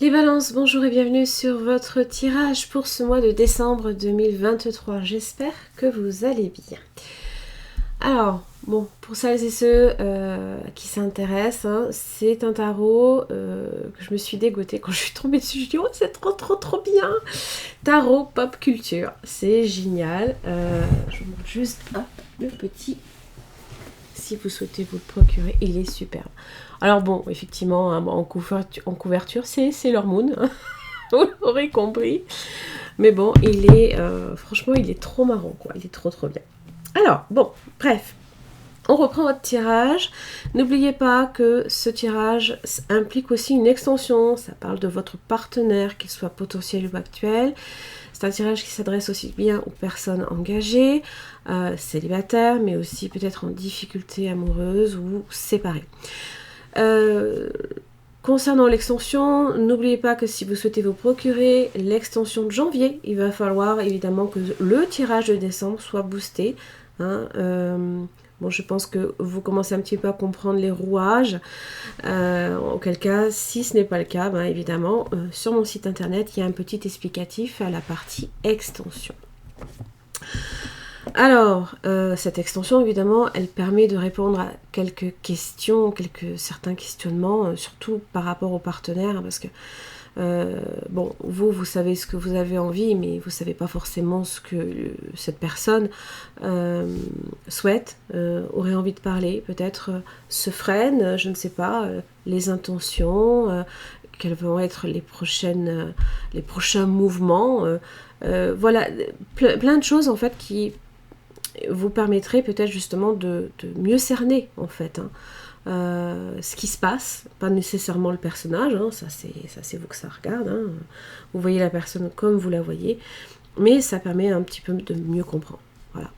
Les balances, bonjour et bienvenue sur votre tirage pour ce mois de décembre 2023. J'espère que vous allez bien. Alors, bon, pour celles et ceux qui s'intéressent, c'est un tarot que je me suis dégoûtée quand je suis tombée dessus. Je dis, oh, c'est trop bien. Tarot pop culture, c'est génial. Je vous montre juste le petit. Si vous souhaitez vous le procurer, il est superbe. Alors bon, effectivement, en couverture, c'est Sailor Moon, vous l'aurez compris. Mais bon, franchement, il est trop marrant, quoi. Il est trop bien. Alors, bon, bref, on reprend votre tirage. N'oubliez pas que ce tirage implique aussi une extension. Ça parle de votre partenaire, qu'il soit potentiel ou actuel. C'est un tirage qui s'adresse aussi bien aux personnes engagées, célibataires, mais aussi peut-être en difficulté amoureuse ou séparées. Concernant l'extension, n'oubliez pas que si vous souhaitez vous procurer l'extension de janvier, il va falloir évidemment que le tirage de décembre soit boosté. Bon, je pense que vous commencez un petit peu à comprendre les rouages. Auquel cas, si ce n'est pas le cas, évidemment, sur mon site internet, il y a un petit explicatif à la partie extension. Alors, cette extension, évidemment, elle permet de répondre à quelques questions, certains questionnements, surtout par rapport aux partenaires, parce que, bon, vous savez ce que vous avez envie, mais vous ne savez pas forcément ce que cette personne souhaite, aurait envie de parler, peut-être se freine, je ne sais pas, les intentions, quels vont être les prochains mouvements, voilà, plein de choses, en fait, qui vous permettrez peut-être justement de mieux cerner en fait ce qui se passe, pas nécessairement le personnage, ça c'est vous que ça regarde, vous voyez la personne comme vous la voyez, mais ça permet un petit peu de mieux comprendre. Voilà.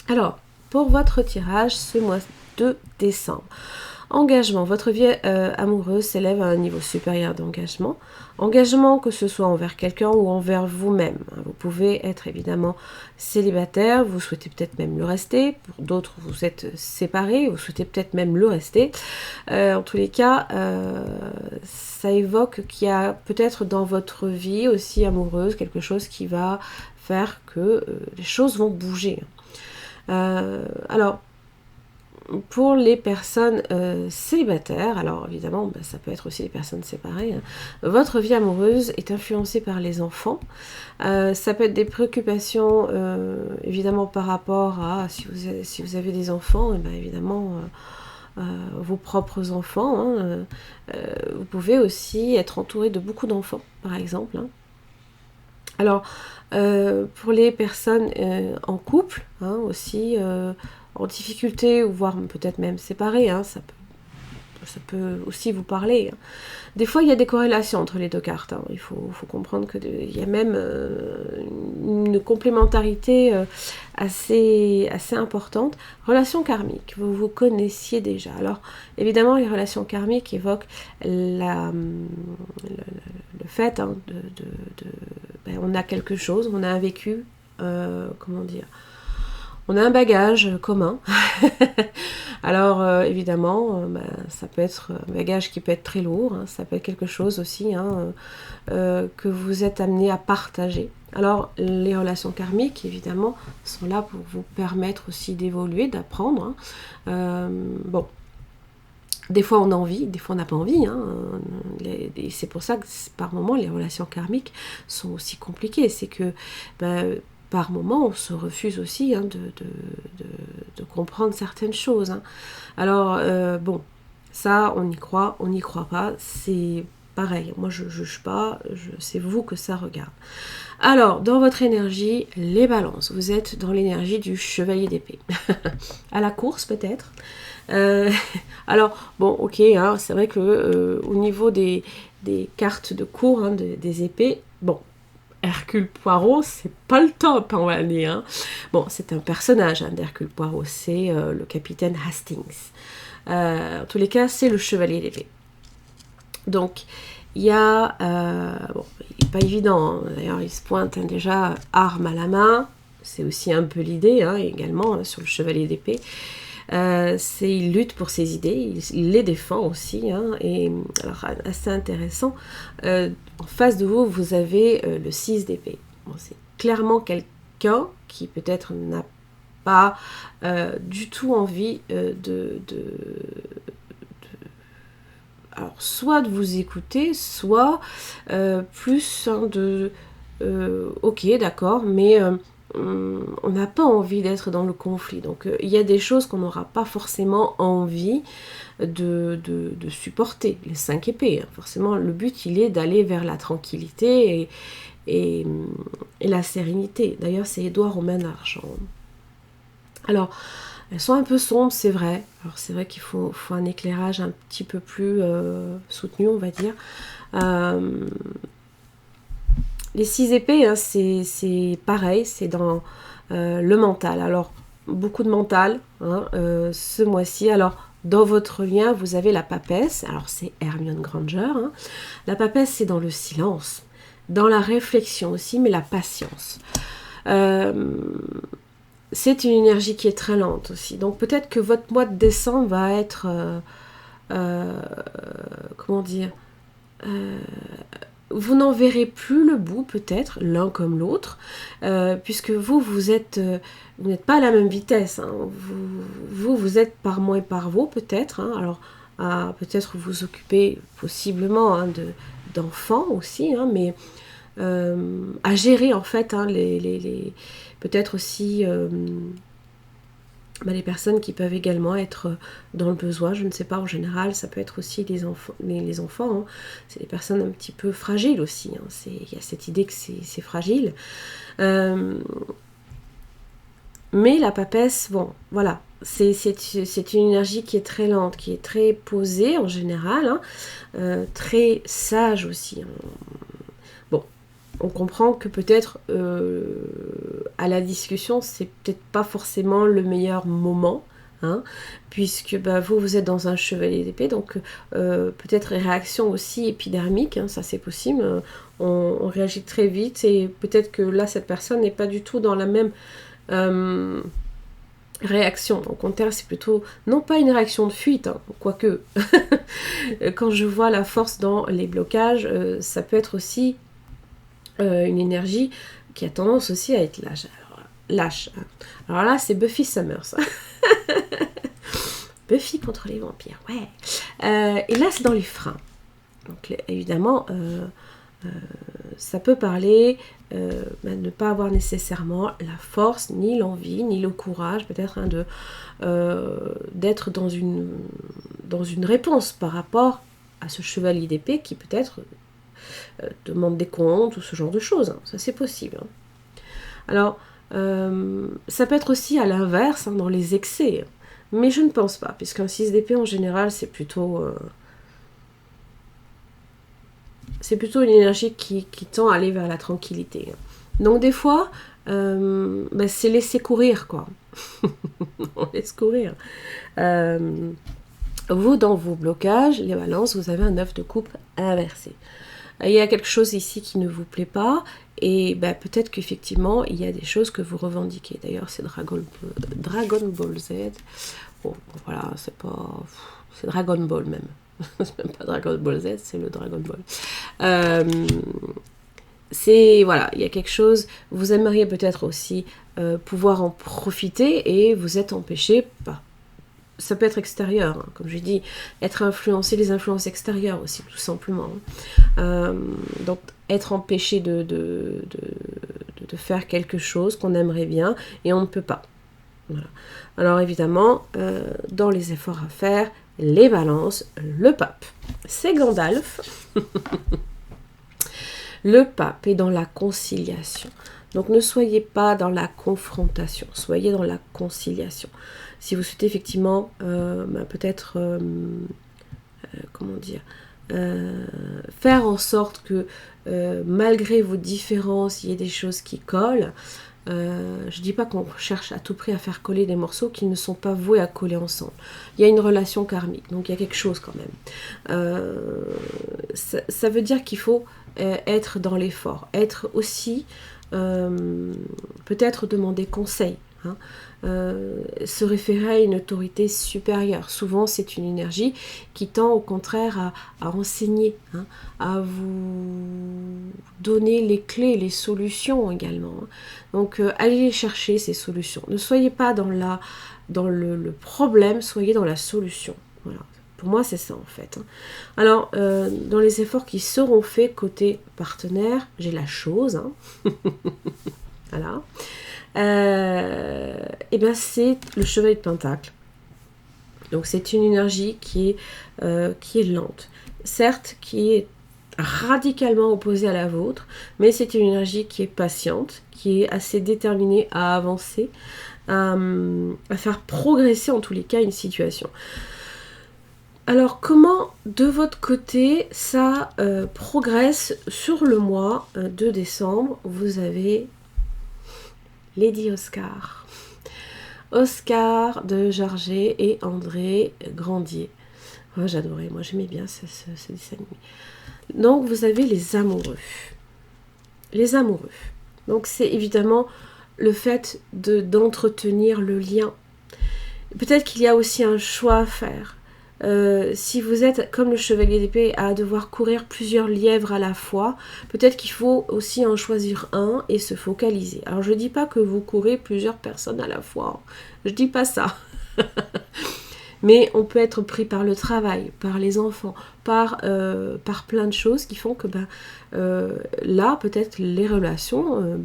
Alors, pour votre tirage ce mois de décembre, engagement, votre vie amoureuse s'élève à un niveau supérieur d'engagement. Engagement que ce soit envers quelqu'un ou envers vous-même. Vous pouvez être évidemment célibataire, vous souhaitez peut-être même le rester. Pour d'autres, vous êtes séparés, vous souhaitez peut-être même le rester. En tous les cas, ça évoque qu'il y a peut-être dans votre vie aussi amoureuse quelque chose qui va faire que les choses vont bouger. Alors, pour les personnes célibataires, alors évidemment, ça peut être aussi les personnes séparées, votre vie amoureuse est influencée par les enfants. Ça peut être des préoccupations, évidemment, par rapport à, si vous avez des enfants, évidemment, vos propres enfants. Vous pouvez aussi être entouré de beaucoup d'enfants, par exemple. Alors, pour les personnes en couple, aussi, en difficulté, ou voire peut-être même séparées, ça peut aussi vous parler. Des fois, il y a des corrélations entre les deux cartes. Il faut comprendre qu'il y a même une complémentarité assez importante. Relations karmiques, vous vous connaissiez déjà. Alors, évidemment, les relations karmiques évoquent le fait on a quelque chose, on a un vécu, comment dire, on a un bagage commun. Alors évidemment, ça peut être un bagage qui peut être très lourd, ça peut être quelque chose aussi que vous êtes amené à partager. Alors les relations karmiques, évidemment, sont là pour vous permettre aussi d'évoluer, d'apprendre. Bon, des fois on a envie, des fois on n'a pas envie. Et c'est pour ça que par moments les relations karmiques sont aussi compliquées. C'est que par moment, on se refuse aussi de comprendre certaines choses. Alors, bon, ça, on y croit, on n'y croit pas, c'est pareil. Moi, je ne juge pas, c'est vous que ça regarde. Alors, dans votre énergie, les balances, vous êtes dans l'énergie du chevalier d'épée. À la course, peut-être. Alors, bon, ok, c'est vrai que au niveau des cartes de cours, des épées, bon, Hercule Poirot, c'est pas le top, on va dire. Bon, c'est un personnage d'Hercule Poirot, c'est le capitaine Hastings. En tous les cas, c'est le chevalier d'épée. Donc, il y a... bon, il n'est pas évident, d'ailleurs, il se pointe déjà arme à la main. C'est aussi un peu l'idée, également, sur le chevalier d'épée. Il lutte pour ses idées, il les défend aussi, hein, et alors assez intéressant, en face de vous, vous avez le 6 d'épée. Bon, c'est clairement quelqu'un qui peut-être n'a pas du tout envie alors, soit de vous écouter, soit plus hein, ok, d'accord, mais on n'a pas envie d'être dans le conflit. Donc, il y a des choses qu'on n'aura pas forcément envie de supporter. Les 5 épées, hein. Forcément, le but, il est d'aller vers la tranquillité et la sérénité. D'ailleurs, c'est Édouard aux mains d'argent. Alors, elles sont un peu sombres, c'est vrai. Alors c'est vrai qu'il faut un éclairage un petit peu plus soutenu, on va dire. Les 6 épées, hein, c'est pareil, c'est dans le mental. Alors, beaucoup de mental hein, ce mois-ci. Alors, dans votre lien, vous avez la papesse. Alors, c'est Hermione Granger. Hein. La papesse, c'est dans le silence, dans la réflexion aussi, mais la patience. C'est une énergie qui est très lente aussi. Donc peut-être que votre mois de décembre va être... comment dire vous n'en verrez plus le bout peut-être, l'un comme l'autre, puisque vous n'êtes pas à la même vitesse. Hein. Vous êtes par moi et par vous peut-être. Hein. Alors peut-être vous occupez possiblement hein, d'enfants aussi, hein, mais à gérer en fait hein, peut-être aussi les personnes qui peuvent également être dans le besoin, je ne sais pas, en général, ça peut être aussi les enfants, hein. C'est des personnes un petit peu fragiles aussi, hein. Il y a cette idée que c'est fragile. Mais la papesse, bon, voilà, c'est une énergie qui est très lente, qui est très posée en général, hein, très sage aussi, hein. On comprend que peut-être à la discussion, c'est peut-être pas forcément le meilleur moment, hein, puisque vous êtes dans un chevalier d'épée, donc peut-être réaction aussi épidermique, hein, ça c'est possible, on réagit très vite et peut-être que là cette personne n'est pas du tout dans la même réaction. Au contraire, c'est plutôt non pas une réaction de fuite, hein, quoique quand je vois la force dans les blocages, ça peut être aussi une énergie qui a tendance aussi à être lâche. Alors là, c'est Buffy Summers. Buffy contre les vampires, ouais. Et là, c'est dans les freins. Donc évidemment, ça peut parler ne pas avoir nécessairement la force, ni l'envie, ni le courage, peut-être hein, d'être dans une réponse par rapport à ce chevalier d'épée qui peut-être demande des comptes ou ce genre de choses. Hein. Ça, c'est possible. Hein. Alors, ça peut être aussi à l'inverse, hein, dans les excès. Mais je ne pense pas, puisqu'un 6 d'épée, en général, c'est plutôt une énergie qui tend à aller vers la tranquillité. Donc, des fois, c'est laisser courir, quoi. On laisse courir. Vous, dans vos blocages, les balances, vous avez un 9 de coupe inversé. Il y a quelque chose ici qui ne vous plaît pas et peut-être qu'effectivement il y a des choses que vous revendiquez. D'ailleurs c'est Dragon Ball Z. Bon voilà, c'est Dragon Ball même. C'est même pas Dragon Ball Z, c'est le Dragon Ball. Voilà, il y a quelque chose, vous aimeriez peut-être aussi pouvoir en profiter et vous êtes empêché par. Ça peut être extérieur, hein, comme je dis, être influencé, les influences extérieures aussi, tout simplement. Donc, être empêché de faire quelque chose qu'on aimerait bien et on ne peut pas. Voilà. Alors, évidemment, dans les efforts à faire, les balances, le pape, c'est Gandalf. Le pape est dans la conciliation. Donc, ne soyez pas dans la confrontation, soyez dans la conciliation. Si vous souhaitez effectivement peut-être faire en sorte que malgré vos différences, il y ait des choses qui collent. Je ne dis pas qu'on cherche à tout prix à faire coller des morceaux qui ne sont pas voués à coller ensemble. Il y a une relation karmique, donc il y a quelque chose quand même. Ça veut dire qu'il faut être dans l'effort, être aussi peut-être demander conseil hein. Se référer à une autorité supérieure. Souvent, c'est une énergie qui tend au contraire à enseigner, hein, à vous donner les clés, les solutions également, hein. Donc, allez chercher ces solutions. Ne soyez pas dans le problème, soyez dans la solution. Voilà. Pour moi, c'est ça en fait, hein. Alors, dans les efforts qui seront faits côté partenaire, j'ai la chose, hein. Voilà. Et ben c'est le chevalier de Pentacle. Donc c'est une énergie qui est lente. Certes, qui est radicalement opposée à la vôtre, mais c'est une énergie qui est patiente, qui est assez déterminée à avancer, à faire progresser en tous les cas une situation. Alors comment de votre côté ça progresse sur le mois de décembre? Vous avez Lady Oscar. Oscar de Jarget et André Grandier. Oh, j'adorais, moi j'aimais bien ce dessin animé. Donc vous avez les amoureux. Les amoureux. Donc c'est évidemment le fait d'entretenir le lien. Peut-être qu'il y a aussi un choix à faire. Si vous êtes comme le chevalier d'épée à devoir courir plusieurs lièvres à la fois, peut-être qu'il faut aussi en choisir un et se focaliser. Alors je dis pas que vous courez plusieurs personnes à la fois, je dis pas ça. Mais on peut être pris par le travail, par les enfants, par plein de choses qui font que là, peut-être les relations,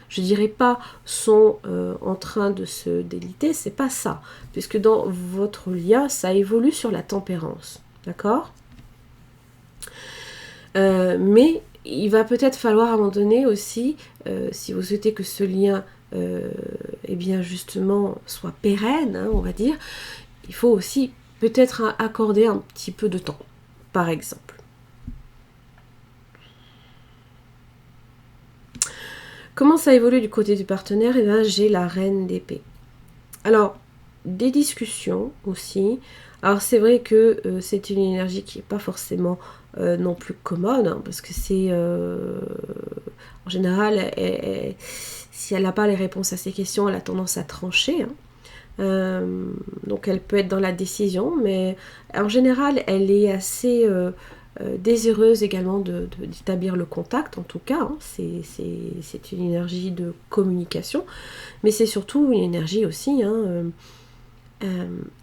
je dirais pas sont en train de se déliter, c'est pas ça. Puisque dans votre lien, ça évolue sur la tempérance. D'accord ? Mais il va peut-être falloir à un moment donné aussi, si vous souhaitez que ce lien eh bien justement soit pérenne, hein, on va dire, il faut aussi peut-être accorder un petit peu de temps, par exemple. Comment ça évolue du côté du partenaire? Eh bien, j'ai la reine d'épée. Alors, des discussions aussi. Alors, c'est vrai que c'est une énergie qui n'est pas forcément non plus commode, hein, parce que c'est... en général, si elle n'a pas les réponses à ces questions, elle a tendance à trancher, hein. Donc elle peut être dans la décision, mais en général elle est assez désireuse également d'établir le contact, en tout cas, hein. C'est une énergie de communication, mais c'est surtout une énergie aussi, hein,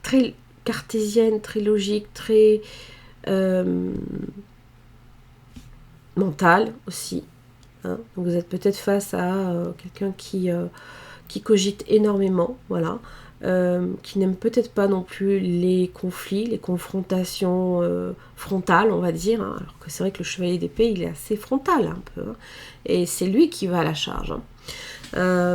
très cartésienne, très logique, très mentale aussi, hein. Donc vous êtes peut-être face à quelqu'un qui cogite énormément, voilà. Qui n'aime peut-être pas non plus les conflits, les confrontations frontales, on va dire, hein, alors que c'est vrai que le chevalier d'épée, il est assez frontal un peu, hein, et c'est lui qui va à la charge, hein.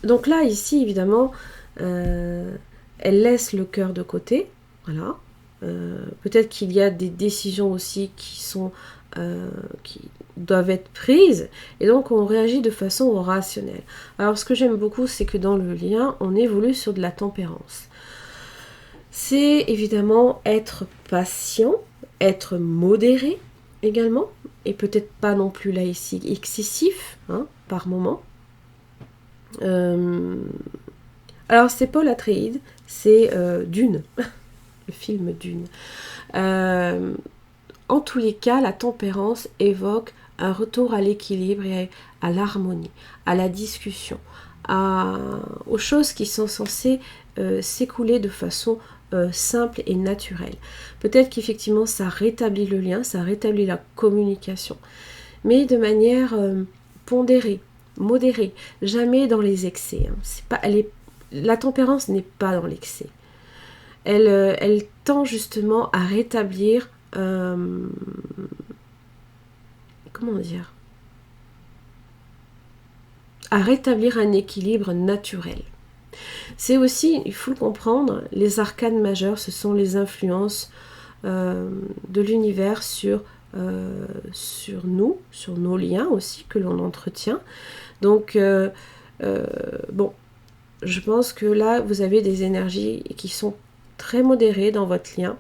Donc là, ici, évidemment, elle laisse le cœur de côté, voilà. Peut-être qu'il y a des décisions aussi qui doivent être prises, et donc on réagit de façon rationnelle. Alors ce que j'aime beaucoup, c'est que dans le lien, on évolue sur de la tempérance. C'est évidemment être patient, être modéré également, et peut-être pas non plus là ici excessif, hein, par moment. Alors c'est Paul Atreides, c'est Dune, le film Dune. En tous les cas, la tempérance évoque un retour à l'équilibre et à l'harmonie, à la discussion, aux choses qui sont censées s'écouler de façon simple et naturelle. Peut-être qu'effectivement ça rétablit le lien, ça rétablit la communication, mais de manière pondérée, modérée, jamais dans les excès, hein. La tempérance n'est pas dans l'excès. Elle tend justement à rétablir comment dire, à rétablir un équilibre naturel. C'est aussi, il faut le comprendre, les arcanes majeures, ce sont les influences de l'univers sur nous, sur nos liens aussi que l'on entretient. Donc, bon, je pense que là, vous avez des énergies qui sont très modérées dans votre lien.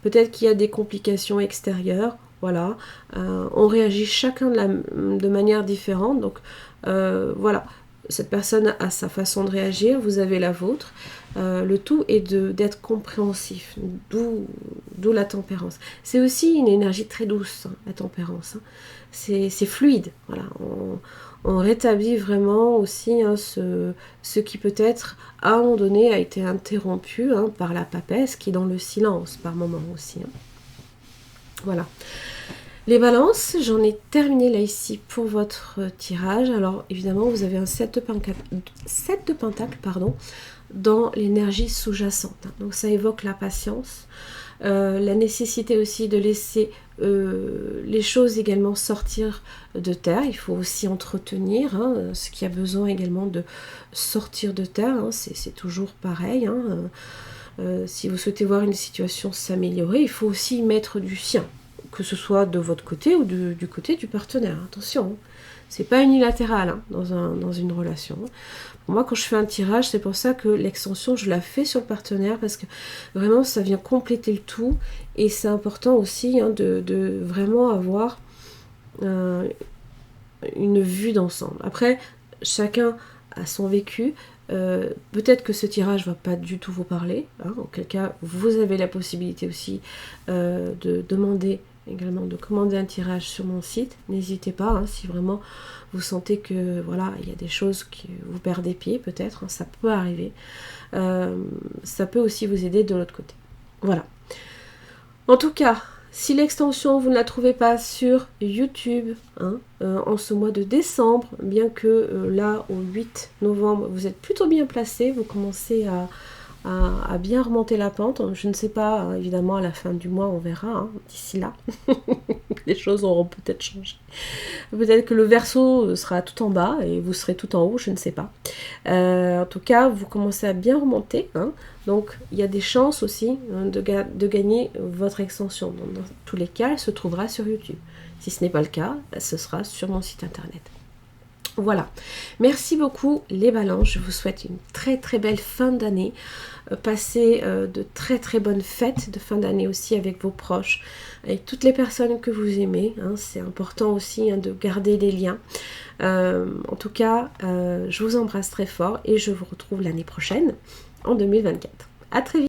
Peut-être qu'il y a des complications extérieures Voilà, on réagit chacun de manière différente, donc voilà, cette personne a sa façon de réagir, vous avez la vôtre. Le tout est d'être compréhensif, d'où la tempérance. C'est aussi une énergie très douce, hein, la tempérance. Hein. C'est fluide, voilà. On rétablit vraiment aussi hein, ce qui peut-être à un moment donné a été interrompu hein, par la papesse qui est dans le silence par moment aussi. Hein. Voilà. Les balances, j'en ai terminé là ici pour votre tirage. Alors évidemment, vous avez un 7 de pentacles pardon, dans l'énergie sous-jacente. Donc ça évoque la patience, la nécessité aussi de laisser les choses également sortir de terre. Il faut aussi entretenir hein, ce qui a besoin également de sortir de terre. Hein. C'est toujours pareil. Hein. Si vous souhaitez voir une situation s'améliorer, il faut aussi mettre du sien. Que ce soit de votre côté ou du côté du partenaire. Attention, hein. C'est pas unilatéral hein, dans une relation. Pour moi, quand je fais un tirage, c'est pour ça que l'extension, je la fais sur le partenaire parce que vraiment, ça vient compléter le tout. Et c'est important aussi hein, de vraiment avoir une vue d'ensemble. Après, chacun a son vécu. Peut-être que ce tirage ne va pas du tout vous parler. Hein, auquel cas, vous avez la possibilité aussi de demander également de commander un tirage sur mon site. N'hésitez pas, hein, si vraiment vous sentez que voilà, il y a des choses qui vous perdez pied, peut-être, hein, ça peut arriver. Ça peut aussi vous aider de l'autre côté. Voilà. En tout cas, si l'extension, vous ne la trouvez pas sur YouTube, hein, en ce mois de décembre, bien que là, au 8 novembre, vous êtes plutôt bien placé, vous commencez à bien remonter la pente. Je ne sais pas, hein, évidemment, à la fin du mois, on verra, hein, d'ici là. Les choses auront peut-être changé. Peut-être que le Verseau sera tout en bas et vous serez tout en haut, je ne sais pas. En tout cas, vous commencez à bien remonter. Hein, donc, il y a des chances aussi hein, de gagner votre extension. Donc, dans tous les cas, elle se trouvera sur YouTube. Si ce n'est pas le cas, ce sera sur mon site internet. Voilà, merci beaucoup les balances, je vous souhaite une très très belle fin d'année, passez de très très bonnes fêtes de fin d'année aussi avec vos proches, avec toutes les personnes que vous aimez, hein, c'est important aussi hein, de garder des liens. En tout cas, je vous embrasse très fort et je vous retrouve l'année prochaine en 2024. À très vite.